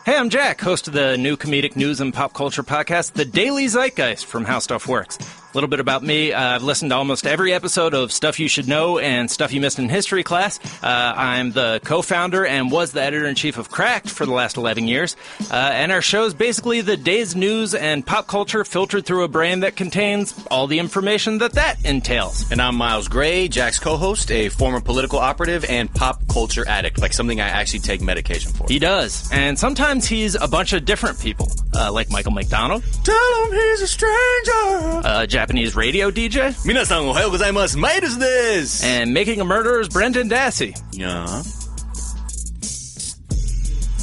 Hey, I'm Jack, host of the new comedic news and pop culture podcast, The Daily Zeitgeist from How Stuff Works. A little bit about me. I've listened to almost every episode of Stuff You Should Know and Stuff You Missed in History Class. I'm the co-founder and was the editor-in-chief of Cracked for the last 11 years. And our show is basically the day's news and pop culture filtered through a brain that contains all the information that entails. And I'm Miles Gray, Jack's co-host, a former political operative and pop culture addict, like something I actually take medication for. He does. And sometimes he's a bunch of different people, like Michael McDonald. Tell him he's a stranger. Japanese radio DJ. 皆さんおはようございます。マイルスです。 And Making a Murderer's Brendan Dassey. Yeah.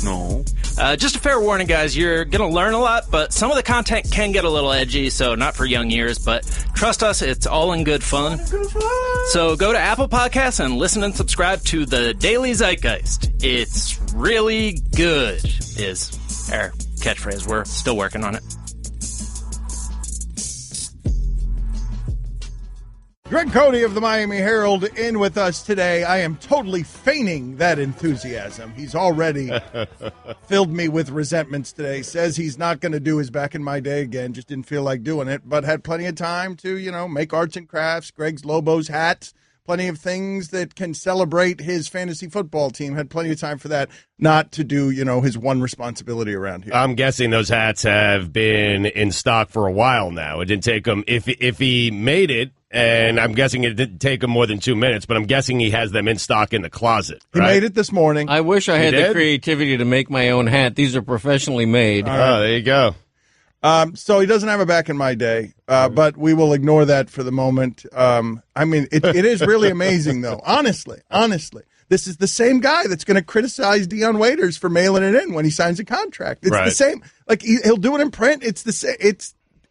No. Just a fair warning, guys, you're going to learn a lot, but some of the content can get a little edgy, so not for young ears, but trust us, it's all in good fun. So go to Apple Podcasts and listen and subscribe to The Daily Zeitgeist. It's really good, is our catchphrase. We're still working on it. Greg Cote of the Miami Herald in with us today. I am totally feigning that enthusiasm. He's already filled me with resentments today. Says he's not going to do his Back in My Day again. Just didn't feel like doing it, but had plenty of time to, make arts and crafts, Greg's Lobos hats, plenty of things that can celebrate his fantasy football team. Had plenty of time for that, not to do, his one responsibility around here. I'm guessing those hats have been in stock for a while now. It didn't take him, if he made it, and I'm guessing it didn't take him more than 2 minutes, but I'm guessing he has them in stock in the closet. He made it this morning. I wish I had the creativity to make my own hat. These are professionally made. Oh, there you go. So he doesn't have a Back in My Day, but we will ignore that for the moment. It is really amazing, though. Honestly. This is the same guy that's going to criticize Deion Waiters for mailing it in when he signs a contract. It's the same. Like, he'll do it in print. It's the same.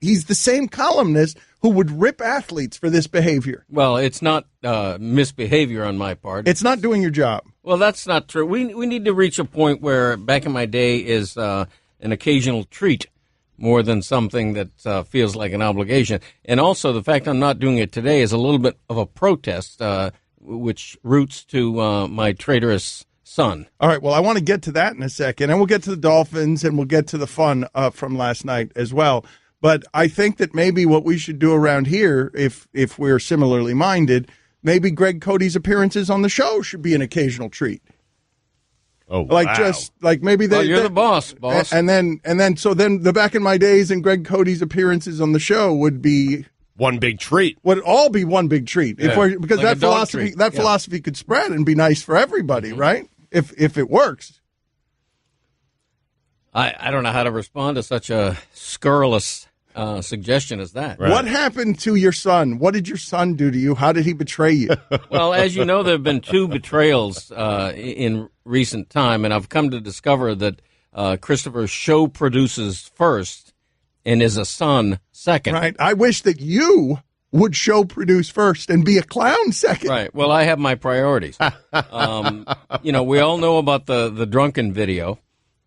He's the same columnist who would rip athletes for this behavior. Well, it's not misbehavior on my part. It's not doing your job. Well, that's not true. We need to reach a point where Back in My Day is an occasional treat more than something that feels like an obligation. And also the fact I'm not doing it today is a little bit of a protest, which roots to my traitorous son. All right, well, I want to get to that in a second, and we'll get to the Dolphins, and we'll get to the fun from last night as well. But I think that maybe what we should do around here, if we're similarly minded, maybe Greg Cote's appearances on the show should be an occasional treat. Oh, wow. You're the boss. And then the Back in My Days and Greg Cote's appearances on the show would be one big treat. Would all be one big treat. Yeah. Because like that philosophy could spread and be nice for everybody, right? If it works. I don't know how to respond to such a scurrilous suggestion as that. Right. What happened to your son? What did your son do to you? How did he betray you? Well, as you know, there have been 2 betrayals in recent time, and I've come to discover that Christopher show produces first and is a son second. Right. I wish that you would show produce first and be a clown second. Right. Well, I have my priorities. We all know about the drunken video,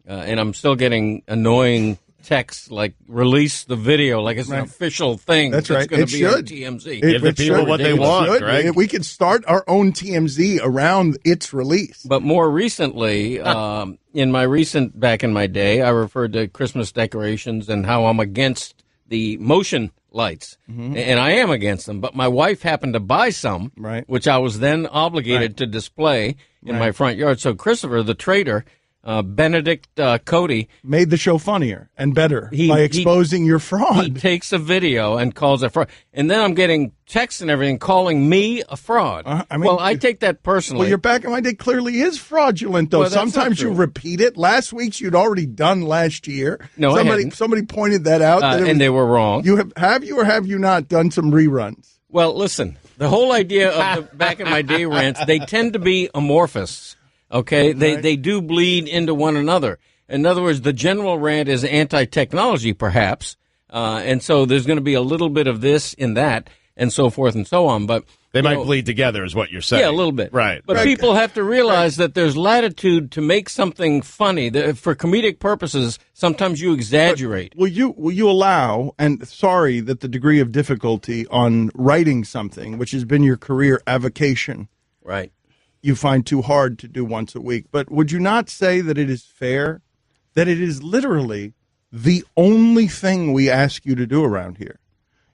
and I'm still getting annoying texts like release the video like it's an official thing. That's right. Going to be on should. TMZ. Give the people what they want, right? We could start our own TMZ around its release. But more recently, in my recent Back in My Day, I referred to Christmas decorations and how I'm against the motion lights. Mm-hmm. And I am against them. But my wife happened to buy some, which I was then obligated to display in my front yard. So Christopher, the traitor, Benedict Cote made the show funnier and better by exposing your fraud. He takes a video and calls it fraud. And then I'm getting texts and everything calling me a fraud. I take that personally. Well, your Back in My Day clearly is fraudulent, though. Well, sometimes you repeat it. Last week's you'd already done last year. No, somebody pointed that out. And they were wrong. You have you or have you not done some reruns? Well, listen, the whole idea of the Back in My Day rants, they tend to be amorphous. Okay, they do bleed into one another. In other words, the general rant is anti-technology, perhaps, and so there's going to be a little bit of this in that, and so forth and so on. But they might bleed together, is what you're saying. Yeah, a little bit. Right. But people have to realize that there's latitude to make something funny. For comedic purposes, sometimes you exaggerate. Will you allow? And sorry that the degree of difficulty on writing something, which has been your career avocation, right? You find too hard to do once a week. But would you not say that it is fair that it is literally the only thing we ask you to do around here.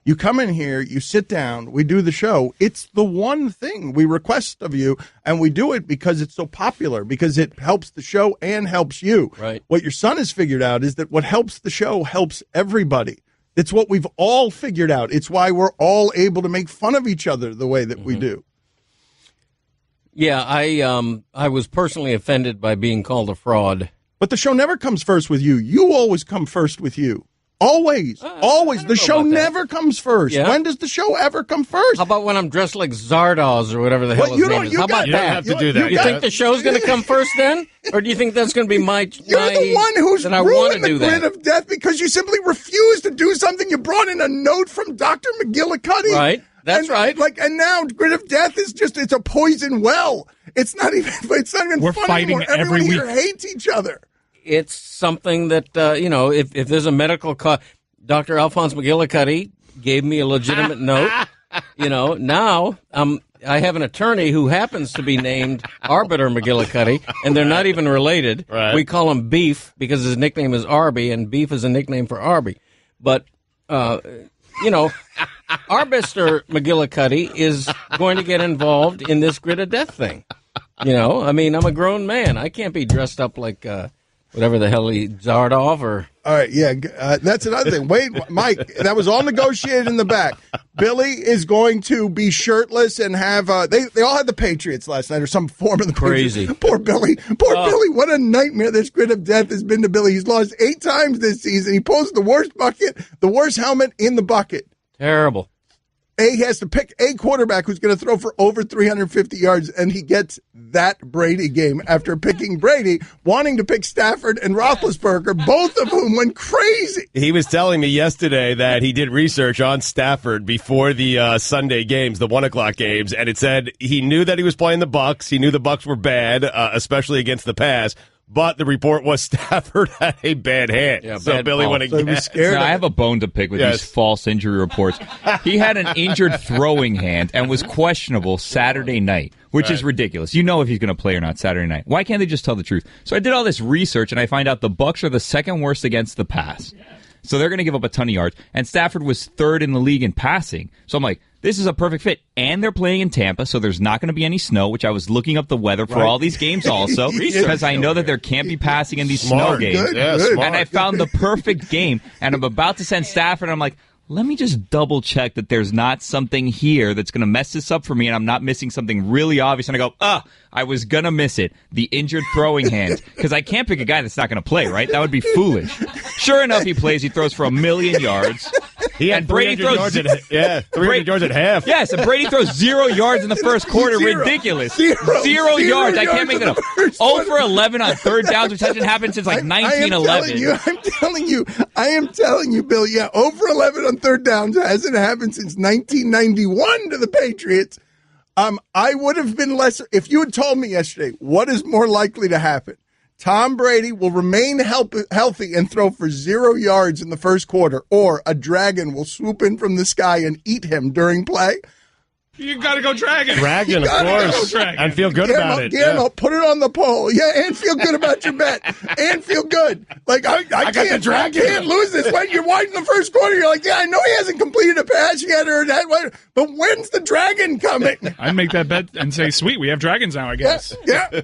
You come in here, you sit down, we do the show. It's the one thing we request of you, and we do it because it's so popular, because it helps the show and helps you. Right. What your son has figured out is that what helps the show helps everybody. It's what we've all figured out. It's why we're all able to make fun of each other the way that we do. Yeah, I was personally offended by being called a fraud. But the show never comes first with you. You always come first with you. Always. Always. The show never comes first. Yeah? When does the show ever come first? How about when I'm dressed like Zardoz or whatever the hell his name is? How about You don't that? have to do that. You think the show's going to come first then? Or do you think that's going to be You're the one who's that I want to ruined the do grid that? of death because you simply refused to do something. You brought in a note from Dr. McGillicuddy. Right. That's right. And now grid of death is it's a poison well. It's not even We're fun fighting anymore. Everyone every here week. hates each other. It's something that, if there's a medical Dr. Alphonse McGillicuddy gave me a legitimate note. Now I have an attorney who happens to be named Arbiter McGillicuddy, and they're not even related. Right. We call him Beef because his nickname is Arby, and Beef is a nickname for Arby. But, Arbiter McGillicuddy is going to get involved in this grid of death thing. I'm a grown man. I can't be dressed up like whatever the hell Zardov or... All right, yeah, that's another thing. Wait, Mike, that was all negotiated in the back. Billy is going to be shirtless and have they all had the Patriots last night or some form of the Crazy. Patriots. Poor Billy. Billy, what a nightmare this grid of death has been to Billy. He's lost 8 times this season. He pulls the worst helmet in the bucket. Terrible. He has to pick a quarterback who's going to throw for over 350 yards, and he gets that Brady game after picking Brady, wanting to pick Stafford and Roethlisberger, both of whom went crazy. He was telling me yesterday that he did research on Stafford before the Sunday games, the 1:00 games, and it said he knew that he was playing the Bucs. He knew the Bucs were bad, especially against the pass. But the report was Stafford had a bad hand. Yeah, so bad Billy ball. went So he was again. scared. Now, I have a bone to pick with these false injury reports. He had an injured throwing hand and was questionable Saturday night, which is ridiculous. You know if he's going to play or not Saturday night. Why can't they just tell the truth? So I did all this research, and I find out the Bucs are the second worst against the pass. So they're going to give up a ton of yards. And Stafford was third in the league in passing. So I'm like, this is a perfect fit. And they're playing in Tampa, so there's not going to be any snow, which I was looking up the weather for all these games also, because I know that there can't be passing in these snow games. Good, good. And I found the perfect game, and I'm about to send Stafford, and I'm like, let me just double check that there's not something here that's going to mess this up for me, and I'm not missing something really obvious. And I go, I was going to miss it. The injured throwing hand. Because I can't pick a guy that's not going to play, right? That would be foolish. Sure enough, he plays. He throws for 1,000,000 yards. He had And Brady 300 throws- yards 300 yards at half. Yes, and Brady throws 0 yards in the first quarter. Zero. Ridiculous. Zero Yards. I can't yards make in that up. the first 0 one. for 11 on third downs, which hasn't happened since like 1911. I am telling you, Bill, yeah, over 11 on third downs hasn't happened since 1991 to the Patriots. I would have been less, if you had told me yesterday, what is more likely to happen? Tom Brady will remain healthy and throw for 0 yards in the first quarter, or a dragon will swoop in from the sky and eat him during play. You got to go Dragon. Dragon, of course. Dragon. And feel good Guillermo, about it. Guillermo, put it on the poll. Yeah, and feel good about your bet. And feel good. Like, I can't lose this. When you're wide in the first quarter, you're like, yeah, I know he hasn't completed a pass yet or that, but when's the dragon coming? I'd make that bet and say, sweet, we have dragons now, I guess. Yeah.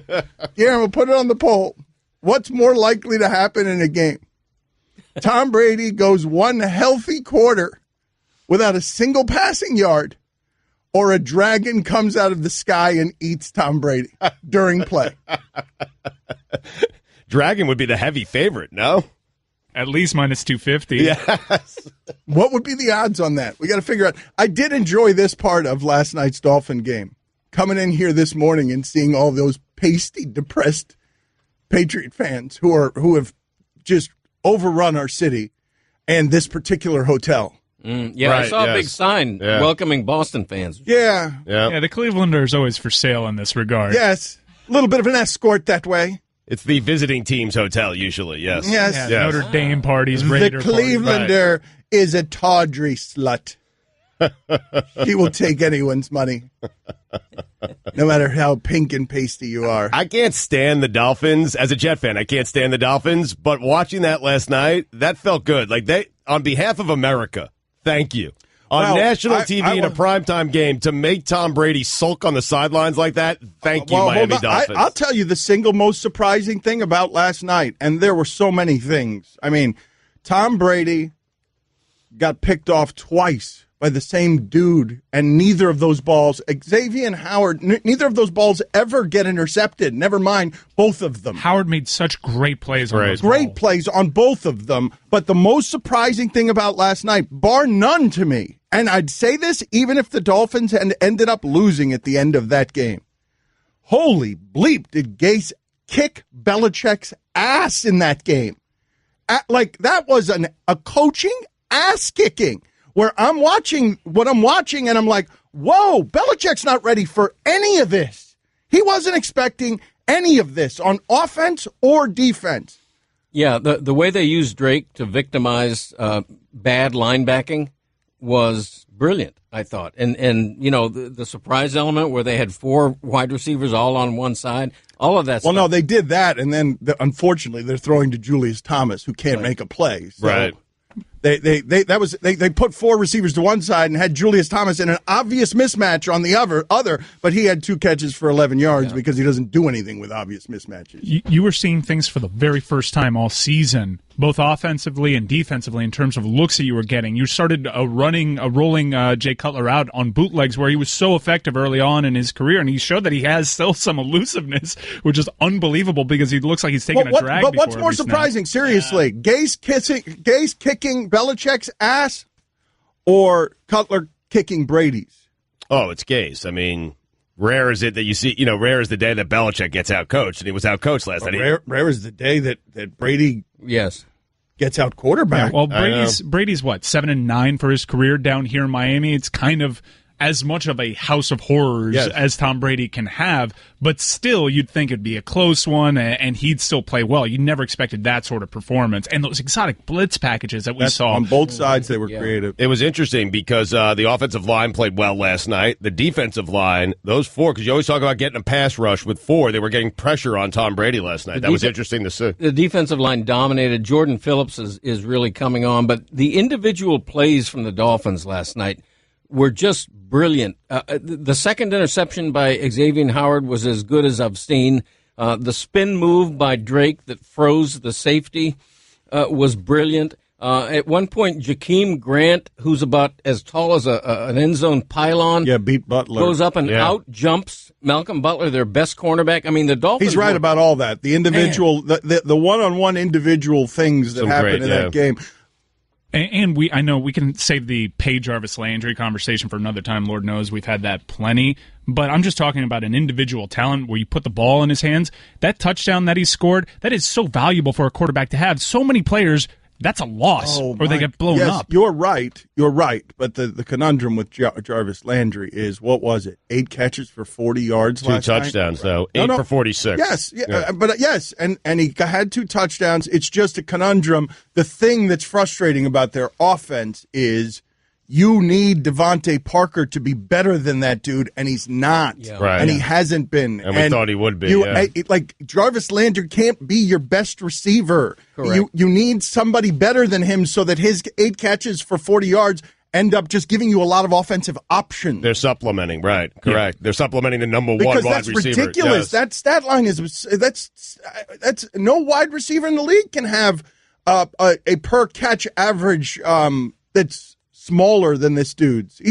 Guillermo, put it on the poll. What's more likely to happen in a game? Tom Brady goes one healthy quarter without a single passing yard, or a dragon comes out of the sky and eats Tom Brady during play. Dragon would be the heavy favorite, no? At least minus 250. Yes. What would be the odds on that? We got to figure out. I did enjoy this part of last night's Dolphin game. Coming in here this morning and seeing all those pasty, depressed Patriot fans who have just overrun our city and this particular hotel. I Right, saw a yes. big sign welcoming Boston fans. Yeah. Yeah, the Clevelanders is always for sale in this regard. Yes. A little bit of an escort that way. It's the visiting team's hotel, usually, yes. Yes. Yeah, Yes. Notre Dame parties, The Raider parties. Clevelander is a tawdry slut. She will take anyone's money, no matter how pink and pasty you are. I can't stand the Dolphins. As a Jet fan, I can't stand the Dolphins. But watching that last night, that felt good. Like, they, on behalf of America, thank you. On national TV in a primetime game, to make Tom Brady sulk on the sidelines like that, thank you, Miami Dolphins. I'll tell you the single most surprising thing about last night, and there were so many things. I mean, Tom Brady got picked off twice by the same dude, and neither of those balls, Xavier and Howard, neither of those balls ever get intercepted. Never mind both of them. Howard made such great plays on those Great balls. plays on both of them. But the most surprising thing about last night, bar none to me, and I'd say this even if the Dolphins had ended up losing at the end of that game. Holy bleep, did Gase kick Belichick's ass in that game. Like, that was a coaching ass kicking. Where I'm watching what I'm watching, and I'm like, whoa, Belichick's not ready for any of this. He wasn't expecting any of this on offense or defense. Yeah, the way they used Drake to victimize bad linebacking was brilliant, I thought. And you know, the surprise element where they had 4 wide receivers all on one side, all of that stuff. Well, no, they did that, and then, unfortunately, they're throwing to Julius Thomas, who can't make a play. So. Right. They put 4 receivers to one side and had Julius Thomas in an obvious mismatch on the other, but he had 2 catches for 11 yards because he doesn't do anything with obvious mismatches. You were seeing things for the very first time all season, both offensively and defensively, in terms of looks that you were getting. You started rolling Jay Cutler out on bootlegs where he was so effective early on in his career, and he showed that he has still some elusiveness, which is unbelievable because he looks like he's taking a drag. But what's more surprising, seriously, Gase kicking Belichick's ass or Cutler kicking Brady's? Oh, it's Gase. I mean, rare is it that you see, rare is the day that Belichick gets out-coached, and he was out-coached last night. Rare is the day that Brady gets out quarterback. Yeah, well, Brady's what, 7-9 for his career down here in Miami. It's kind of as much of a house of horrors as Tom Brady can have, but still you'd think it'd be a close one and he'd still play well. You never expected that sort of performance. And those exotic blitz packages that we saw. On both sides, they were creative. It was interesting because the offensive line played well last night. The defensive line, those 4, because you always talk about getting a pass rush with 4, they were getting pressure on Tom Brady last night. That was interesting to see. The defensive line dominated. Jordan Phillips is really coming on, but the individual plays from the Dolphins last night were just brilliant. The second interception by Xavier Howard was as good as I've seen. The spin move by Drake that froze the safety was brilliant. At one point, Jakeem Grant, who's about as tall as an end zone pylon, beat Butler, goes up and out jumps Malcolm Butler, their best cornerback. I mean, the Dolphins. He's right about all that. The individual, the one-on-one individual things that happened in that game. And I know we can save the Pay Jarvis Landry conversation for another time. Lord knows we've had that plenty. But I'm just talking about an individual talent where you put the ball in his hands. That touchdown that he scored, that is so valuable for a quarterback to have. So many players, that's a loss, or they get blown up. You're right. But the conundrum with Jarvis Landry is, what was it? 8 catches for 40 yards 2 last night? 2 touchdowns, though. 8 for 46. Yes, and he had 2 touchdowns. It's just a conundrum. The thing that's frustrating about their offense is you need Devontae Parker to be better than that dude, and he's not. And he hasn't been. And we thought he would be. Like, Jarvis Landry can't be your best receiver. Correct. You need somebody better than him so that his 8 catches for 40 yards end up just giving you a lot no offensive options. They're supplementing, right? Correct. They're supplementing the number 1 because wide that's receiver. Ridiculous. Yes. That stat line that's no wide receiver in the league can have a per catch average that's smaller than this dude's.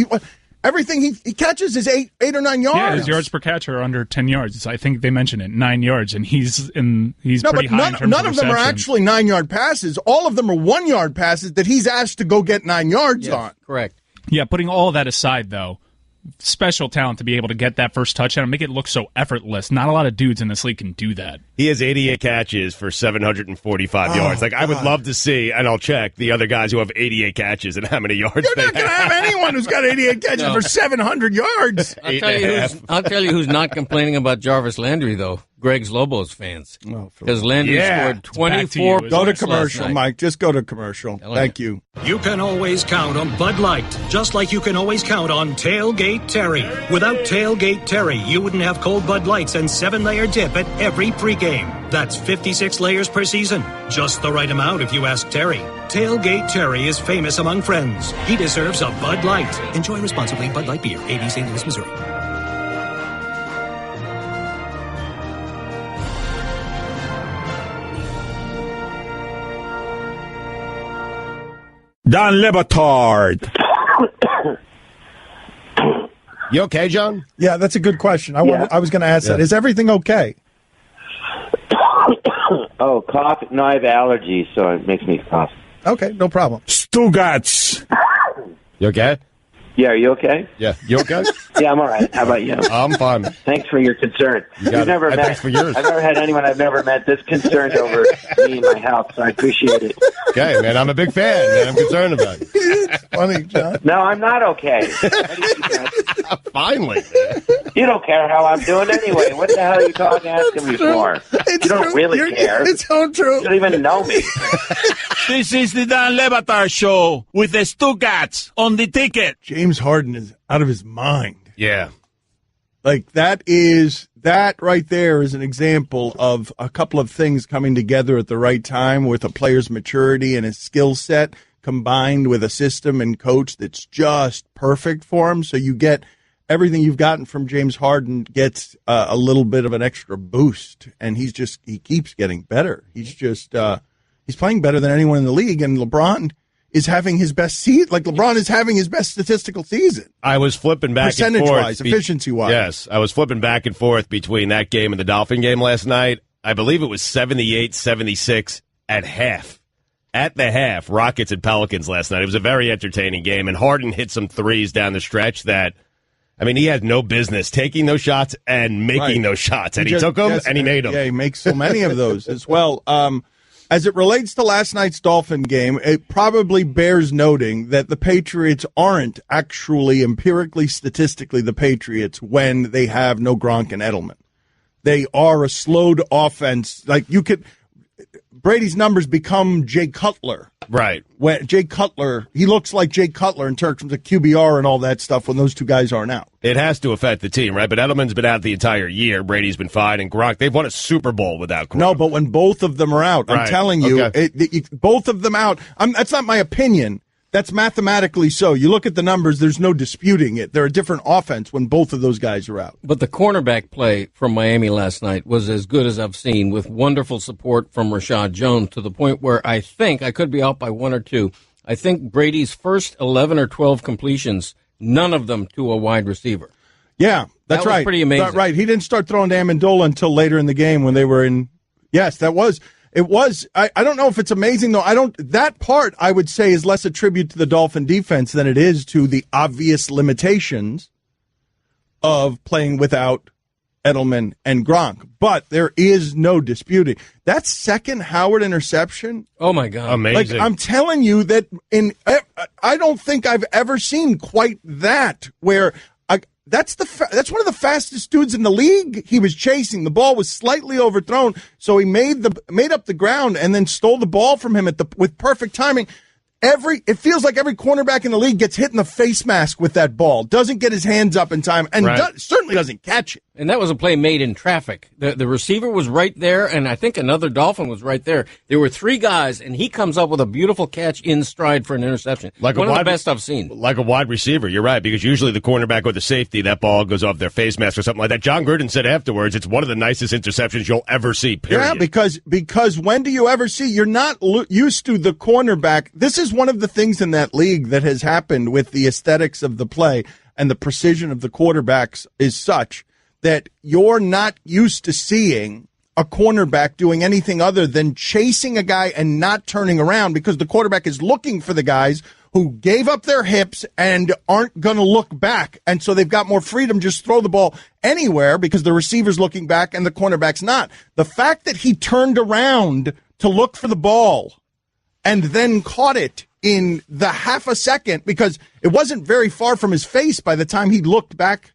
Everything he catches is 8 or 9 yards. Yeah, his yards per catch are under 10 yards. I think they mentioned it, 9 yards, and he's pretty high in terms none of them are actually 9-yard passes. All of them are 1-yard passes that he's asked to go get 9 yards on. Correct. Yeah, putting all that aside, though, special talent to be able to get that first touchdown and make it look so effortless. Not a lot of dudes in this league can do that. He has 88 catches for 745 yards. Like, I would love to see, and I'll check, the other guys who have 88 catches and how many yards You're not going to have anyone who's got 88 catches for 700 yards. I'll tell you who's not complaining about Jarvis Landry, though. Greg's Lobos fans. Oh, because Landry scored 24 points. Go to commercial, Mike. Just go to commercial. Thank you. You can always count on Bud Light, just like you can always count on Tailgate Terry. Without Tailgate Terry, you wouldn't have cold Bud Lights and 7-layer dip at every pregame. That's 56 layers per season. Just the right amount if you ask Terry. Tailgate Terry is famous among friends. He deserves a Bud Light. Enjoy responsibly. Bud Light Beer, 80 St. Louis, Missouri. Don Le Batard. You okay, John? Yeah, that's a good question. I was going to ask that. Is everything okay? Oh, cough. No, I have allergies, so it makes me cough. Okay, no problem. Stugotz. You okay? Yeah, are you okay? Yeah. You okay? Yeah, I'm all right. How about you? I'm fine. Thanks for your concern. Thanks for yours. I've never had anyone I've never met this concerned over me and my health, so I appreciate it. Okay, man, I'm a big fan, man. I'm concerned about it. It's funny, John. No, I'm not okay. Finally. You don't care how I'm doing anyway. What the hell are you asking me for? You don't really care. It's so true. You don't even know me. This is the Dan Le Batard Show with the Stugotz on the ticket. James Harden is out of his mind. Yeah. Like, that right there is an example of a couple of things coming together at the right time with a player's maturity and his skill set combined with a system and coach that's just perfect for him. So you get everything you've gotten from James Harden gets a little bit of an extra boost, and he keeps getting better. He's playing better than anyone in the league, and LeBron is having his best season. Like, LeBron is having his best statistical season. I was flipping back and forth. Percentage-wise, efficiency-wise. Yes, I was flipping back and forth between that game and the Dolphin game last night. I believe it was 78-76 at half. At the half, Rockets and Pelicans last night. It was a very entertaining game, and Harden hit some threes down the stretch that, I mean, he had no business taking those shots and making those shots. And he took them, and he made them. Yeah, he makes so many of those as well. As it relates to last night's Dolphin game, it probably bears noting that the Patriots aren't actually empirically, statistically, the Patriots when they have no Gronk and Edelman. They are a slowed offense. Like, Brady's numbers become Jay Cutler. Right. When Jay Cutler, he looks like Jay Cutler in terms of QBR and all that stuff when those two guys aren't out. It has to affect the team, right? But Edelman's been out the entire year. Brady's been fine, and Gronk, they've won a Super Bowl without Gronk. No, but when both of them are out, I'm telling you, both of them out. That's not my opinion. That's mathematically so. You look at the numbers, there's no disputing it. They're a different offense when both of those guys are out. But the cornerback play from Miami last night was as good as I've seen, with wonderful support from Rashad Jones, to the point where I think, I could be out by 1 or 2, I think Brady's first 11 or 12 completions, none of them to a wide receiver. Yeah, that's that was right. Pretty amazing. Right. He didn't start throwing to Amendola until later in the game when they were in. Yes, that was. It was. I don't know if it's amazing, though. That part, I would say, is less a tribute to the Dolphin defense than it is to the obvious limitations of playing without Edelman and Gronk. But there is no disputing. That second Howard interception. Oh, my God. Amazing. Like, I'm telling you that I don't think I've ever seen quite that, where that's one of the fastest dudes in the league. He was chasing. The ball was slightly overthrown, so he made up the ground and then stole the ball from him with perfect timing. It feels like every cornerback in the league gets hit in the face mask with that ball, doesn't get his hands up in time, and certainly doesn't catch it. And that was a play made in traffic. The receiver was right there, and I think another Dolphin was right there. There were 3 guys, and he comes up with a beautiful catch in stride for an interception. One of the best I've seen. Like a wide receiver, you're right, because usually the cornerback or the safety, that ball goes off their face mask or something like that. John Gruden said afterwards, it's one of the nicest interceptions you'll ever see, period. Yeah, because when do you ever see, you're not used to the cornerback. This is one of the things in that league that has happened with the aesthetics of the play and the precision of the quarterbacks is such that you're not used to seeing a cornerback doing anything other than chasing a guy and not turning around, because the quarterback is looking for the guys who gave up their hips and aren't going to look back. And so they've got more freedom, just throw the ball anywhere because the receiver's looking back and the cornerback's not. The fact that he turned around to look for the ball and then caught it in the half a second, because it wasn't very far from his face by the time he looked back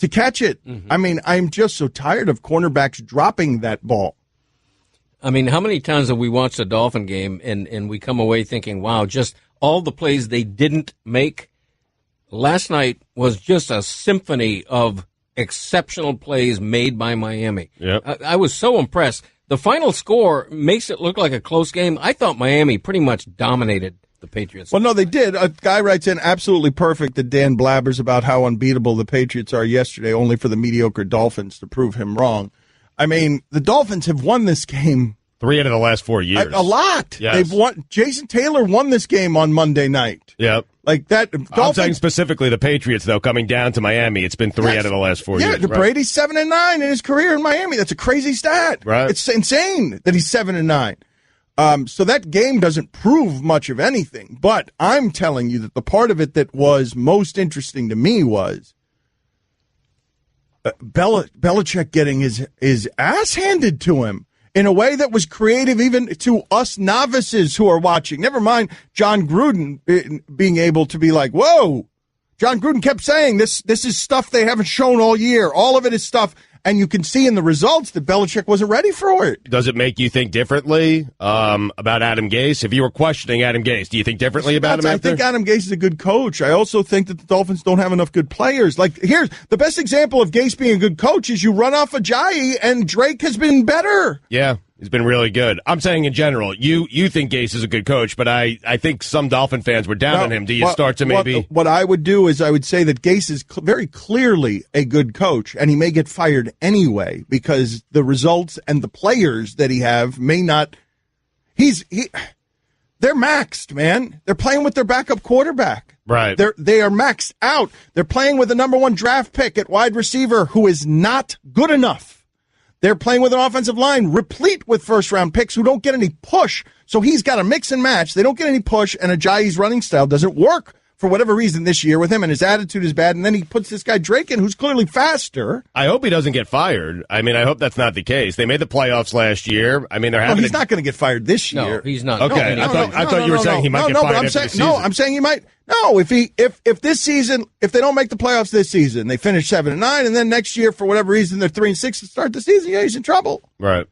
to catch it. I mean, I'm just so tired of cornerbacks dropping that ball. I mean, how many times have we watched a Dolphin game and we come away thinking, wow, just all the plays they didn't make? Last night was just a symphony of exceptional plays made by Miami. Yep. I was so impressed. The final score makes it look like a close game. I thought Miami pretty much dominated the Patriots. Well, no, they did. A guy writes in, absolutely perfect that Dan blabbers about how unbeatable the Patriots are yesterday, only for the mediocre Dolphins to prove him wrong. I mean, the Dolphins have won this game 3 out of the last 4 years. A lot. Yes. They've won. Jason Taylor won this game on Monday night. Yep. Like that. I'm Dolphins, saying specifically the Patriots, though, coming down to Miami. It's been 3 out of the last 4 years. Yeah, Brady's 7-9 in his career in Miami. That's a crazy stat. Right. It's insane that he's 7-9. So that game doesn't prove much of anything. But I'm telling you that the part of it that was most interesting to me was Belichick getting his ass handed to him in a way that was creative even to us novices who are watching. Never mind John Gruden being able to be like, whoa. John Gruden kept saying this is stuff they haven't shown all year. All of it is stuff. And you can see in the results that Belichick wasn't ready for it. Does it make you think differently about Adam Gase? If you were questioning Adam Gase, do you think differently about him? I think Adam Gase is a good coach. I also think that the Dolphins don't have enough good players. Like, here's the best example of Gase being a good coach is you run off Ajayi, and Drake has been better. Yeah. He's been really good. I'm saying in general, you think Gase is a good coach, but I think some Dolphin fans were down on him. Do you start to maybe? What I would do is I would say that Gase is very clearly a good coach, and he may get fired anyway because the results and the players that he have may not. They're maxed, man. They're playing with their backup quarterback. Right. They are maxed out. They're playing with the number 1 draft pick at wide receiver who is not good enough. They're playing with an offensive line replete with first-round picks who don't get any push. So he's got to mix and match. They don't get any push, and Ajayi's running style doesn't work for whatever reason this year with him, and his attitude is bad. And then he puts this guy Drake in, who's clearly faster. I hope he doesn't get fired. I mean, I hope that's not the case. They made the playoffs last year. I mean, they're having. No, he's not going to get fired this year. No, he's not. Okay, No, I thought you were saying he might get fired after the season. No, I'm saying he might. No, if this season, if they don't make the playoffs this season, they finish 7-9, and then next year for whatever reason they're 3-6 to start the season. Yeah, he's in trouble. Right.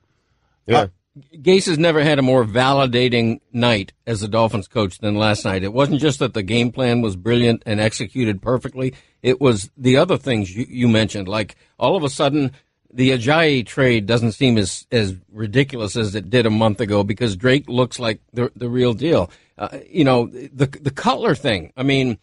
Yeah. Gase has never had a more validating night as a Dolphins coach than last night. It wasn't just that the game plan was brilliant and executed perfectly. It was the other things you mentioned, like all of a sudden the Ajayi trade doesn't seem as ridiculous as it did a month ago because Drake looks like the real deal. The Cutler thing. I mean,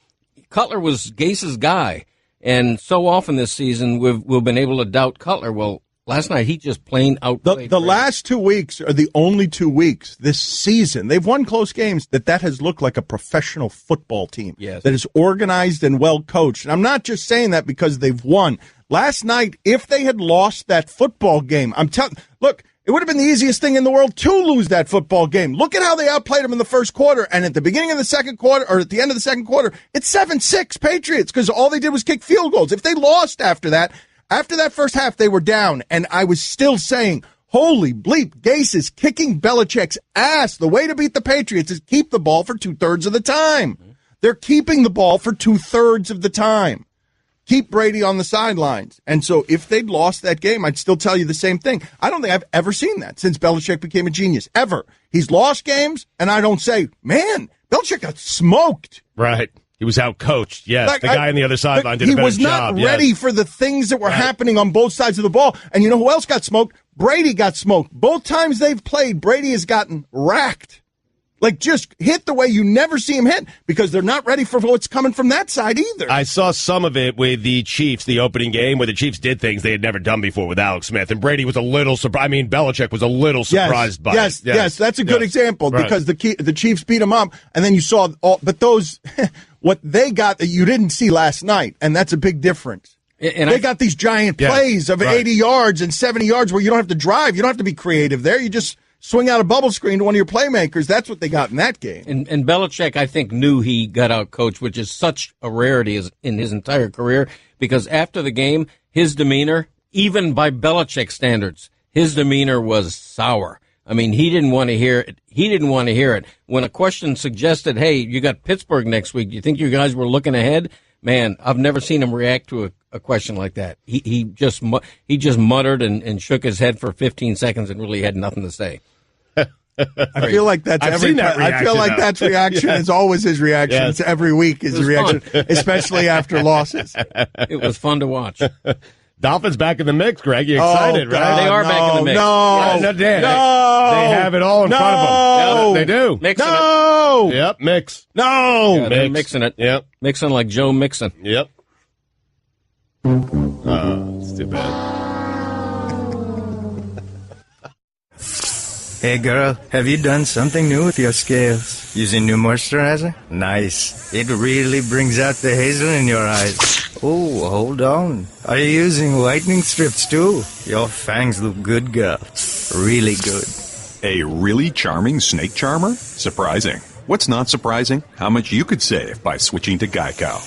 Cutler was Gase's guy, and so often this season we've been able to doubt Cutler. Well, last night he just plain outplayed. The last 2 weeks are the only 2 weeks this season. They've won close games that has looked like a professional football team. Yes. That is organized and well coached. And I'm not just saying that because they've won. Last night, if they had lost that football game, look, it would have been the easiest thing in the world to lose that football game. Look at how they outplayed them in the first quarter, and at the beginning of the second quarter, or at the end of the second quarter, it's 7-6 Patriots because all they did was kick field goals. If they lost after that first half, they were down, and I was still saying, holy bleep, Gase is kicking Belichick's ass. The way to beat the Patriots is keep the ball for 2/3 of the time. They're keeping the ball for 2/3 of the time. Keep Brady on the sidelines. And so if they'd lost that game, I'd still tell you the same thing. I don't think I've ever seen that since Belichick became a genius, ever. He's lost games, and I don't say, man, Belichick got smoked. Right. He was out-coached. Yes, the guy on the other sideline did a better job. He was not ready for the things that were happening on both sides of the ball. And you know who else got smoked? Brady got smoked. Both times they've played, Brady has gotten racked. Like, just hit the way you never see him hit because they're not ready for what's coming from that side either. I saw some of it with the Chiefs, the opening game, where the Chiefs did things they had never done before with Alex Smith. And Brady was a little surprised. I mean, Belichick was a little surprised by it. Yes, that's a good example because the Chiefs beat him up, and then you saw but those what they got that you didn't see last night, and that's a big difference. And they got these giant plays of 80 yards and 70 yards where you don't have to drive. You don't have to be creative there. You just swing out a bubble screen to one of your playmakers. That's what they got in that game. And Belichick, I think, knew he got out coached, which is such a rarity in his entire career, because after the game, his demeanor, even by Belichick standards, his demeanor was sour. I mean, he didn't want to hear it. He didn't want to hear it. When a question suggested, hey, you got Pittsburgh next week, do you think you guys were looking ahead? Man, I've never seen him react to a question like that. He just muttered and shook his head for 15 seconds and really had nothing to say. I feel like that's every time. I feel like that's reaction is always his reaction. Yes. It's every week is his reaction, especially after losses. It was fun to watch. Dolphins back in the mix, Greg. You excited, right? They are back in the mix. They have it all in front of them. They do. Mixing it. Yep, mix. Yeah, they're mixing it. Yep. Mixing like Joe Mixon. Yep. It's too bad. Hey girl, have you done something new with your scales? Using new moisturizer? Nice. It really brings out the hazel in your eyes. Oh, hold on. Are you using whitening strips too? Your fangs look good, girl. Really good. A really charming snake charmer? Surprising. What's not surprising? How much you could save by switching to Geico.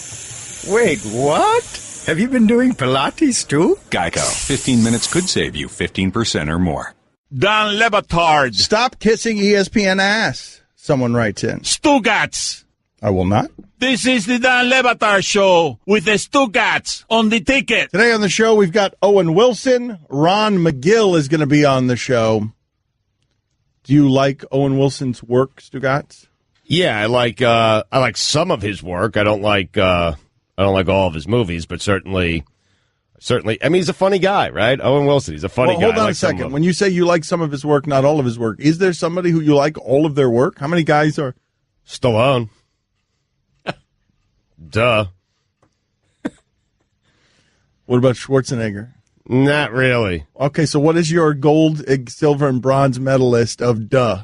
Wait, what? Have you been doing Pilates too? Geico. 15 minutes could save you 15% or more. Don Batard. Stop kissing ESPN ass, someone writes in. Stugotz. I will not. This is the Don Batard Show with the Stugotz on the ticket. Today on the show, we've got Owen Wilson. Ron McGill is going to be on the show. Do you like Owen Wilson's work, Stugotz? Yeah, I like some of his work. I don't like all of his movies, but certainly. I mean, he's a funny guy, right? Owen Wilson, he's a funny guy. Hold on a second. When you say you like some of his work, not all of his work, is there somebody who you like all of their work? How many guys are? Stallone. Duh. What about Schwarzenegger? Not really. Okay, so what is your gold, silver, and bronze medalist of duh?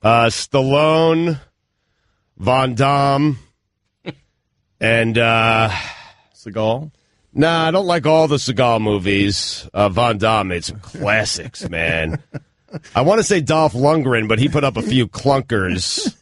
Stallone, Van Damme, and Seagal? Nah, I don't like all the Seagal movies. Van Damme made some classics, man. I want to say Dolph Lundgren, but he put up a few clunkers.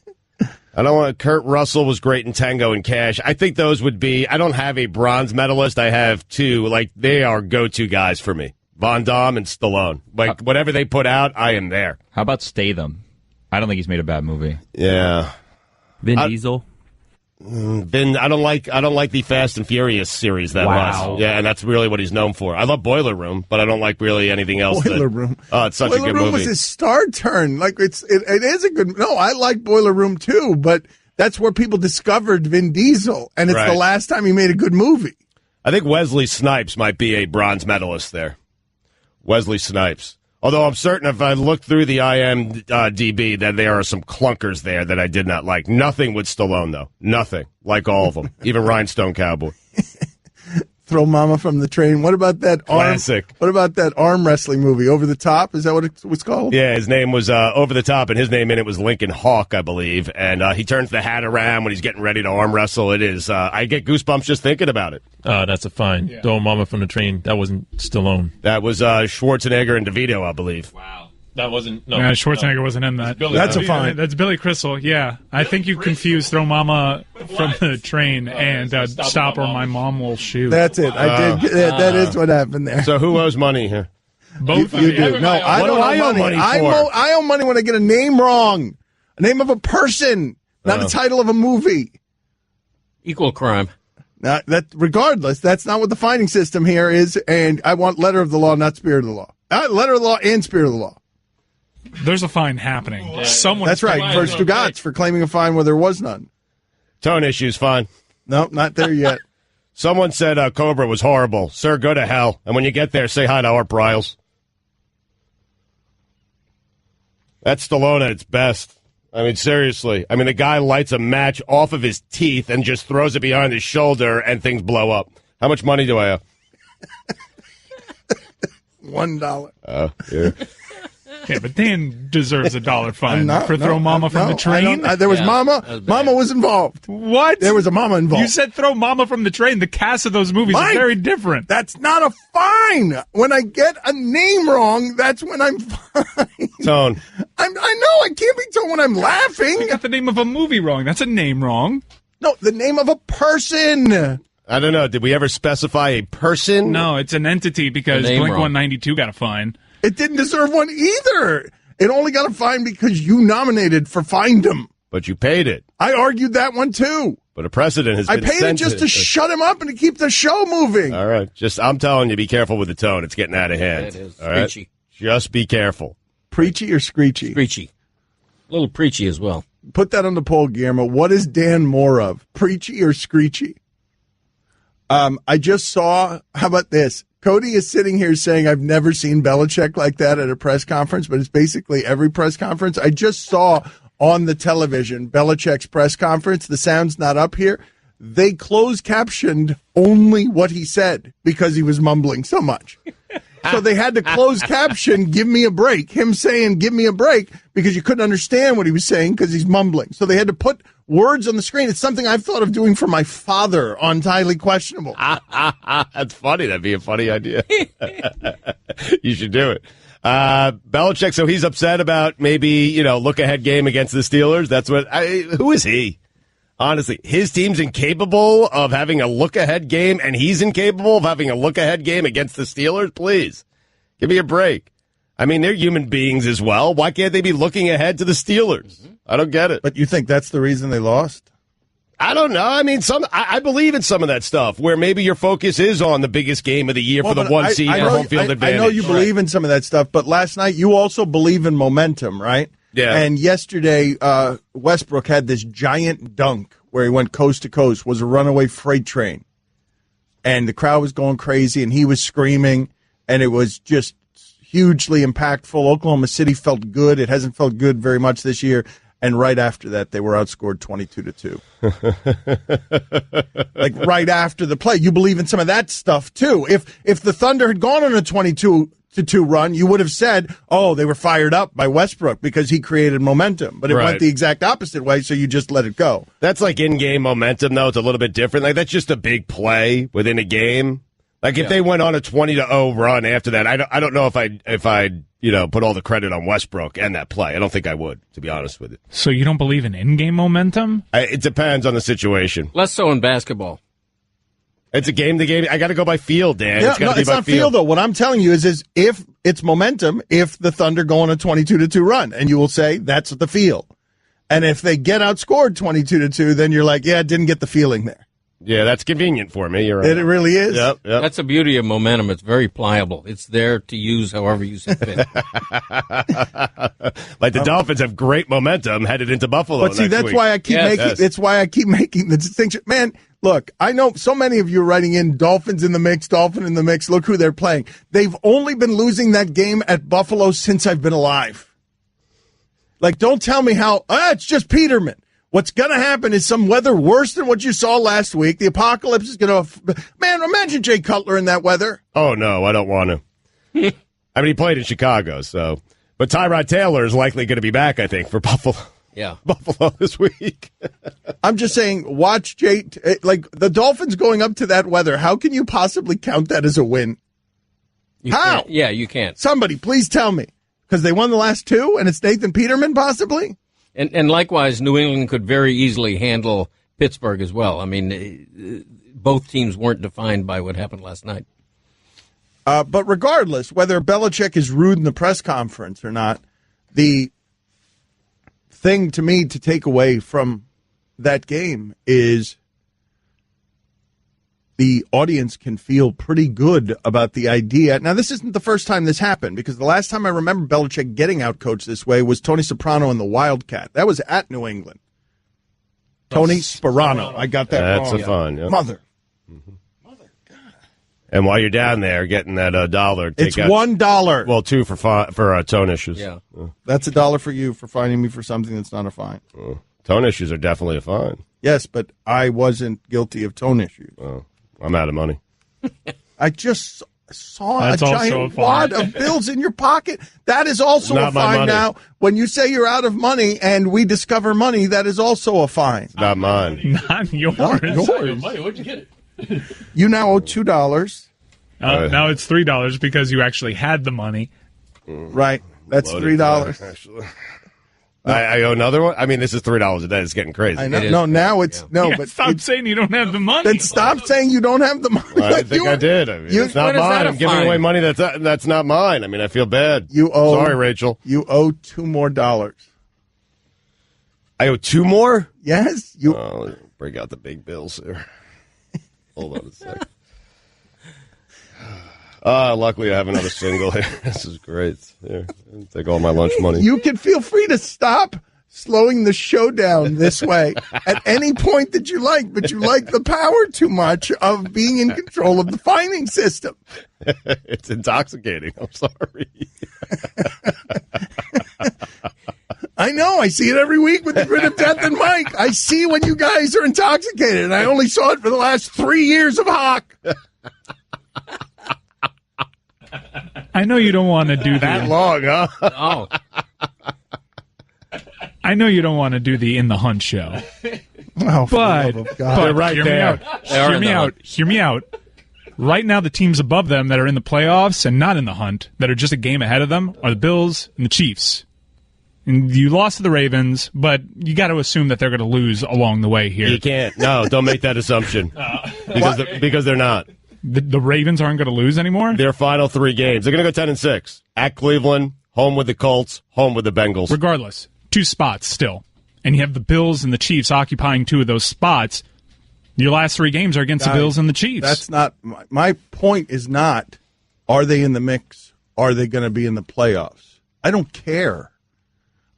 I don't want. Kurt Russell was great in Tango and Cash. I think those would be. I don't have a bronze medalist. I have two. Like, they are go-to guys for me. Van Damme and Stallone. Like, whatever they put out, I am there. How about Statham? I don't think he's made a bad movie. Yeah. Vin Diesel. I don't like the Fast and Furious series that much. Yeah, and that's really what he's known for. I love Boiler Room, but I don't like really anything else. Boiler Room. Oh, it's such Boiler a good Room movie. was his star turn. Like it is a good. No, I like Boiler Room too, but that's where people discovered Vin Diesel, and it's the last time he made a good movie. I think Wesley Snipes might be a bronze medalist there. Wesley Snipes. Although I'm certain if I look through the IMDb that there are some clunkers there that I did not like. Nothing with Stallone, though. Nothing. Like all of them. Even Rhinestone Cowboy. Throw Mama from the Train. What about that classic? What about that arm wrestling movie, Over the Top? Is that what it was called? Yeah, his name was Over the Top, and his name in it was Lincoln Hawk, I believe. And he turns the hat around when he's getting ready to arm wrestle. It is. I get goosebumps just thinking about it. That's a fine. Yeah. Throw Mama from the Train. That wasn't Stallone. That was Schwarzenegger and DeVito, I believe. Wow. That wasn't. No, Schwarzenegger wasn't in that. That's a fine. That's Billy Crystal. Yeah, I think you confused Throw Mama from the Train and Stop or My Mom Will Shoot. That's it. I did. That is what happened there. So who owes money here? Both. You do. No, I don't owe money. I owe money when I get a name wrong, a name of a person, not a title of a movie. Equal crime. Now, regardless, that's not what the finding system here is, and I want letter of the law, not spirit of the law. Letter of the law and spirit of the law. There's a fine happening. That's right, for Stugotz, for claiming a fine where there was none. Tone issues, fine. No, not there yet. Someone said Cobra was horrible. Sir, go to hell. And when you get there, say hi to Art Briles. That's Stallone at its best. I mean, seriously. I mean, the guy lights a match off of his teeth and just throws it behind his shoulder, and things blow up. How much money do I have? $1. Oh, yeah. Yeah, but Dan deserves $1 fine for Throw Mama from the Train. There was Mama. Mama was involved. What? There was a Mama involved. You said Throw Mama from the Train. The cast of those movies are very different. That's not a fine. When I get a name wrong, that's when I'm fine. Tone. I know. I can't be told when I'm laughing. You got the name of a movie wrong. That's a name wrong. No, the name of a person. I don't know. Did we ever specify a person? No, it's an entity because Blink-192 got a fine. It didn't deserve one either. It only got a fine because you nominated for Find 'em. But you paid it. I argued that one too. But a precedent has been I paid it just to shut him up and to keep the show moving. All right. I'm telling you, be careful with the tone. It's getting out of hand. It is. All right? Preachy. Just be careful. Preachy or screechy? Screechy. A little preachy as well. Put that on the poll, Guillermo. What is Dan more of, preachy or screechy? I just saw, how about this? Cody is sitting here saying, I've never seen Belichick like that at a press conference, but it's basically every press conference. I just saw on the television Belichick's press conference. The sound's not up here. They closed captioned only what he said because he was mumbling so much. So they had to close caption, give me a break. Him saying, give me a break, because you couldn't understand what he was saying because he's mumbling. So they had to put words on the screen. It's something I've thought of doing for my father on Highly Questionable. That's funny. That'd be a funny idea. You should do it. Belichick, so he's upset about maybe, look-ahead game against the Steelers. That's who is he? Honestly, his team's incapable of having a look-ahead game, and he's incapable of having a look-ahead game against the Steelers? Please, give me a break. I mean, they're human beings as well. Why can't they be looking ahead to the Steelers? I don't get it. But you think that's the reason they lost? I don't know. I mean, I believe in some of that stuff where maybe your focus is on the biggest game of the year for the one seed and home field advantage. I know you believe in some of that stuff, but last night you also believe in momentum, right? Yeah. And yesterday, Westbrook had this giant dunk where he went coast to coast, was a runaway freight train. And the crowd was going crazy, and he was screaming, and it was just hugely impactful. Oklahoma City felt good. It hasn't felt good very much this year. And right after that, they were outscored 22-2. Like right after the play. You believe in some of that stuff, too. If the Thunder had gone on a 22-2 run, you would have said, oh, they were fired up by Westbrook because he created momentum. But it went the exact opposite way, so you just let it go. That's like in-game momentum, though. It's a little bit different. Like, that's just a big play within a game. Like, if they went on a 20-0 run after that, I don't know if I'd put all the credit on Westbrook and that play. I don't think I would, to be honest with you. So you don't believe in in-game momentum? It depends on the situation. Less so in basketball. It's a game-to-game. I got to go by feel, Dan. Yeah, it's not feel, though. What I'm telling you is if it's momentum, if the Thunder go on a 22-2 run, and you will say that's the feel. And if they get outscored 22-2, then you're like, yeah, I didn't get the feeling there. Yeah, that's convenient for me. You're right. It really is. Yep. That's the beauty of momentum. It's very pliable. It's there to use however you see fit. Like the Dolphins have great momentum headed into Buffalo. But see, that's why I keep It's why I keep making the distinction. Man, look, I know so many of you are writing in Dolphins in the mix, Dolphin in the mix. Look who they're playing. They've only been losing that game at Buffalo since I've been alive. Like, don't tell me how. It's just Peterman. What's going to happen is some weather worse than what you saw last week. The apocalypse is going to... Man, imagine Jay Cutler in that weather. Oh, no, I don't want to. I mean, he played in Chicago, so... But Tyrod Taylor is likely going to be back, I think, for Buffalo. Yeah. Buffalo this week. I'm just saying, watch Jay... Like, the Dolphins going up to that weather, how can you possibly count that as a win? How? Yeah, you can't. Somebody, please tell me. Because they won the last two, and it's Nathan Peterman, possibly? And likewise, New England could very easily handle Pittsburgh as well. I mean, both teams weren't defined by what happened last night. But regardless, whether Belichick is rude in the press conference or not, the thing to me to take away from that game is the audience can feel pretty good about the idea. Now, this isn't the first time this happened, because the last time I remember Belichick getting outcoached this way was Tony Soprano and the Wildcat. That was at New England. Tony Sparano. I got that wrong. That's a fun. Yep. Mother. And while you're down there getting that $1, it's $1. Well, $2 for tone issues. Yeah. That's $1 for you for fining me for something that's not a fine. Tone issues are definitely a fine. Yes, but I wasn't guilty of tone issues. I'm out of money. I just saw a giant wad of bills in your pocket. That is also a fine now. When you say you're out of money and we discover money, that is also a fine. It's not mine. Not yours. Not yours. Where'd you get it? You now owe $2. Now it's $3 because you actually had the money. Right. That's $3. Actually. I owe another one? I mean, this is $3 a day. It's getting crazy. I know. No, now it's... No, yeah, but stop saying you don't have the money. Then stop saying you don't have the money. Well, I think I did. I mean, it's not mine. I'm giving away money that's not mine. I mean, I feel bad. Sorry, Rachel. You owe $2 more. I owe $2 more? Yes. Break out the big bills here. Hold on a sec. Luckily, I have another single here. This is great. Here, take all my lunch money. You can feel free to stop slowing the show down this way at any point that you like, but you like the power too much of being in control of the finding system. It's intoxicating. I'm sorry. I know. I see it every week with the Grit of Death and Mike. I see when you guys are intoxicated, and I only saw it for the last 3 years of Hawk. I know you don't want to do that long, huh? Oh. I know you don't want to do the In the Hunt show. Oh, but they're right hear there. Hear me out. Right now, the teams above them that are in the playoffs and not in the hunt, that are just a game ahead of them, are the Bills and the Chiefs. And you lost to the Ravens, but you got to assume that they're going to lose along the way here. You can't. No, don't make that assumption. Because they're not. The Ravens aren't going to lose anymore? Their final 3 games. They're going to go 10-6. At Cleveland, home with the Colts, home with the Bengals. Regardless, 2 spots still. And you have the Bills and the Chiefs occupying 2 of those spots. Your last 3 games are against the Bills and the Chiefs. That's not my point. Is not, are they in the mix? Are they going to be in the playoffs? I don't care.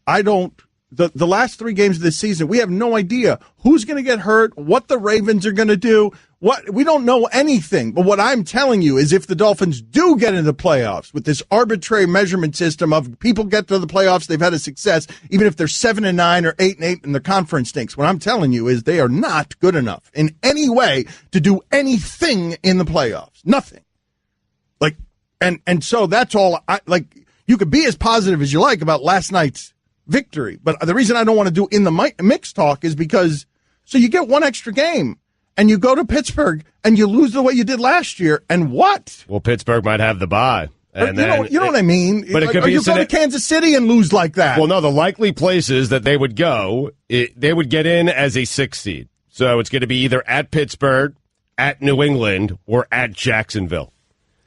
I don't. The last 3 games of this season, we have no idea who's going to get hurt, what the Ravens are going to do. We don't know anything. But what I'm telling you is, if the Dolphins do get into the playoffs with this arbitrary measurement system of people get to the playoffs, they've had a success, even if they're 7-9 or 8-8 and the conference stinks. What I'm telling you is they are not good enough in any way to do anything in the playoffs. Nothing. And so that's all. You could be as positive as you like about last night's victory, but the reason I don't want to do in the mix talk is because you get 1 extra game and you go to Pittsburgh and you lose the way you did last year, and what? Well, Pittsburgh might have the bye. And you know what I mean? But it could or be you go to Kansas City and lose like that. Well, no, the likely places that they would go, they would get in as a 6 seed. So it's going to be either at Pittsburgh, at New England, or at Jacksonville.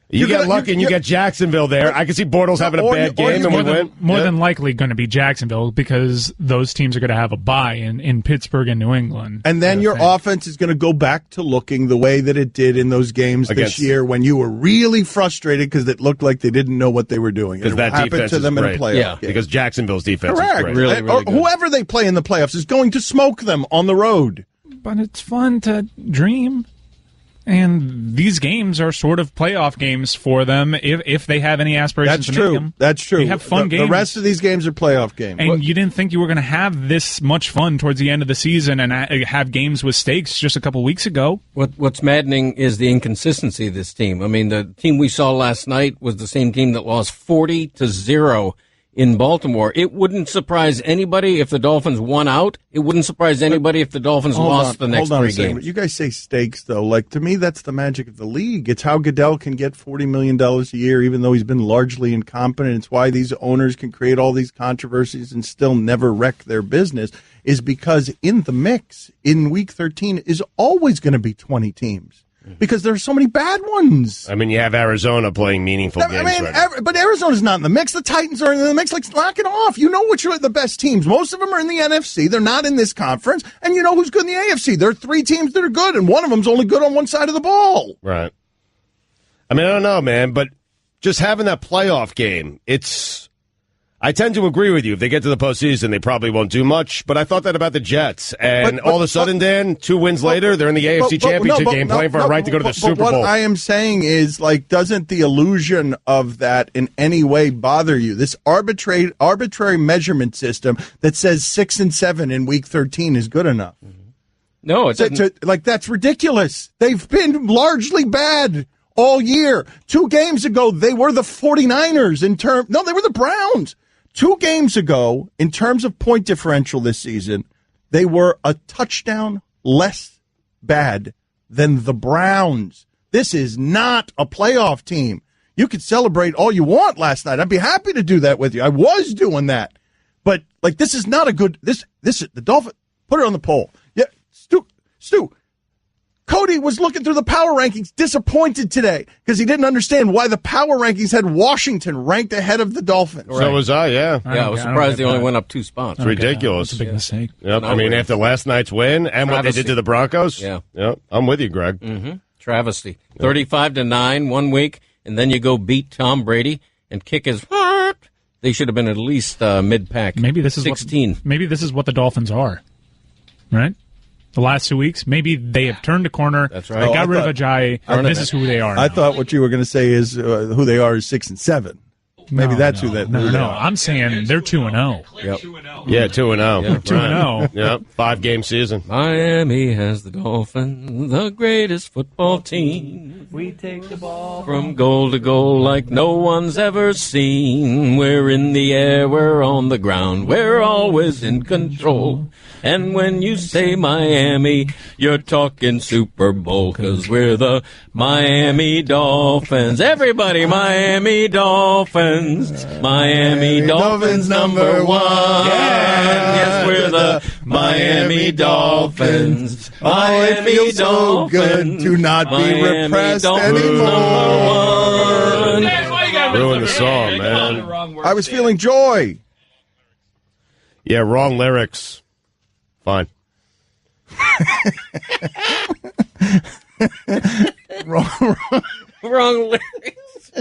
You get lucky and you get Jacksonville there. I can see Bortles having a bad game and we win. More than likely going to be Jacksonville, because those teams are going to have a bye in Pittsburgh and New England. And then your offense is going to go back to looking the way that it did in those games this year when you were really frustrated because it looked like they didn't know what they were doing. Because that defense to them is in a great. playoff game. Because Jacksonville's defense Correct. is great. Really good. Whoever they play in the playoffs is going to smoke them on the road. But it's fun to dream. And these games are sort of playoff games for them if they have any aspirations to make them. That's true. You have fun games. The rest of these games are playoff games. And you didn't think you were going to have this much fun towards the end of the season and have games with stakes just a couple weeks ago. What's maddening is the inconsistency of this team. I mean, the team we saw last night was the same team that lost 40-0 in Baltimore. It wouldn't surprise anybody if the Dolphins won out. It wouldn't surprise anybody if the Dolphins lost the next 3 games. You guys say stakes, though. Like, to me, that's the magic of the league. It's how Goodell can get $40 million a year, even though he's been largely incompetent. It's why these owners can create all these controversies and still never wreck their business, is because in the mix, in Week 13, is always going to be 20 teams. Because there are so many bad ones. I mean, you have Arizona playing meaningful games right now. But Arizona's not in the mix. The Titans are in the mix. Like, knock it off. You know which are the best teams. Most of them are in the NFC. They're not in this conference. And you know who's good in the AFC. There are 3 teams that are good, and one of them's only good on one side of the ball. Right. I mean, I don't know, man, but just having that playoff game, I tend to agree with you. If they get to the postseason, they probably won't do much. But I thought that about the Jets. And all of a sudden, Dan, 2 wins later, they're in the AFC Championship game playing for a right to go to the Super Bowl. What I am saying is, like, doesn't the illusion of that in any way bother you? This arbitrary measurement system that says 6-7 in Week 13 is good enough. No, it doesn't. That's ridiculous. They've been largely bad all year. 2 games ago, they were the 49ers they were the Browns. 2 games ago, in terms of point differential this season, they were a touchdown less bad than the Browns. This is not a playoff team. You could celebrate all you want last night. I'd be happy to do that with you. I was doing that. But, like, this is not a good – the Dolphins – put it on the poll. Yeah, Stu, Cote was looking through the power rankings, disappointed today because he didn't understand why the power rankings had Washington ranked ahead of the Dolphins. So was I, yeah. I was surprised they only went up 2 spots. It's ridiculous. It's a big mistake. Yep. I mean, after last night's win and what they did to the Broncos. Yeah. Yep. I'm with you, Greg. Mm-hmm. Travesty. 35-9 one week, and then you go beat Tom Brady and kick his heart. They should have been at least mid-pack. Maybe this is 16. Maybe this is what the Dolphins are, right? The last 2 weeks, maybe they have turned a corner. That's right. They got rid of Ajayi. This is who they are. I thought what you were going to say is who they are is 6 and 7. Maybe that's who that. No, I'm saying they're 2-0. Yep. Yeah, 2-0. They're 2-0. Yep. 5-game season. Miami has the Dolphins, the greatest football team. We take the ball from goal to goal like no one's ever seen. We're in the air, we're on the ground, we're always in control. And when you say Miami, you're talking Super Bowl, 'cause we're the Miami Dolphins. Everybody, Miami Dolphins. Miami Dolphins number 1. Yes, we're the Miami Dolphins. Miami it feels so Dolphins. good to not be repressed anymore. Ruin the song, man. I was feeling joy. Yeah, wrong lyrics. Fine. Wrong lyrics.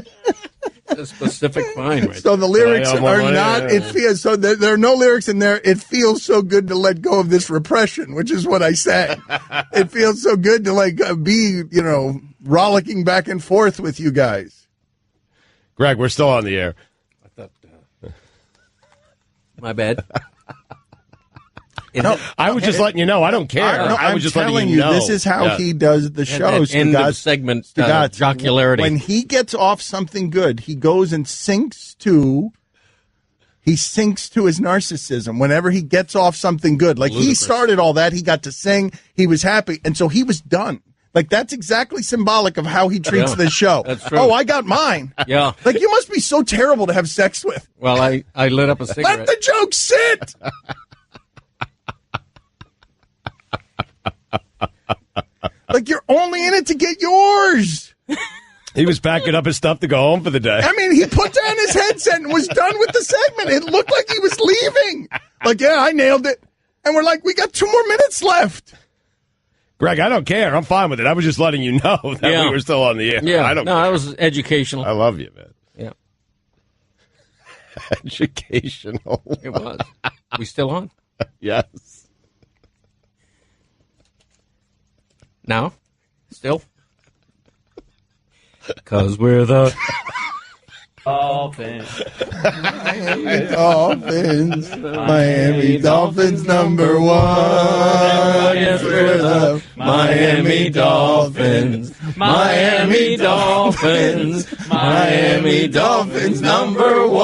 A specific fine, right? So the lyrics are not. It feels so. There are no lyrics in there. It feels so good to let go of this repression, which is what I said. It feels so good to be, rollicking back and forth with you guys. Greg, we're still on the air. I thought. My bad. No, I was just letting you know. I don't care. I was just telling you know. This is how he does the shows. End of segment jocularity. When he gets off something good, he goes and sinks to his narcissism. Whenever he gets off something good, like he started all that, he got to sing, he was happy, and so he was done. Like, that's exactly symbolic of how he treats this show. That's true. Oh, I got mine. Yeah. Like, you must be so terrible to have sex with. Well, I lit up a cigarette. Let the joke sit. Like, you're only in it to get yours. He was packing up his stuff to go home for the day. I mean, he put down his headset and was done with the segment. It looked like he was leaving. Like, yeah, I nailed it. And we're like, we got 2 more minutes left. Greg, I don't care. I'm fine with it. I was just letting you know that we were still on the air. Yeah, I don't care. that was educational. I love you, man. Yeah. Educational. It was. We still on? Yes. Now? Still? Because we're the Dolphins. Miami Dolphins. Miami Dolphins number 1. Yes, we're the Miami Dolphins. Miami Dolphins. Miami Dolphins number 1.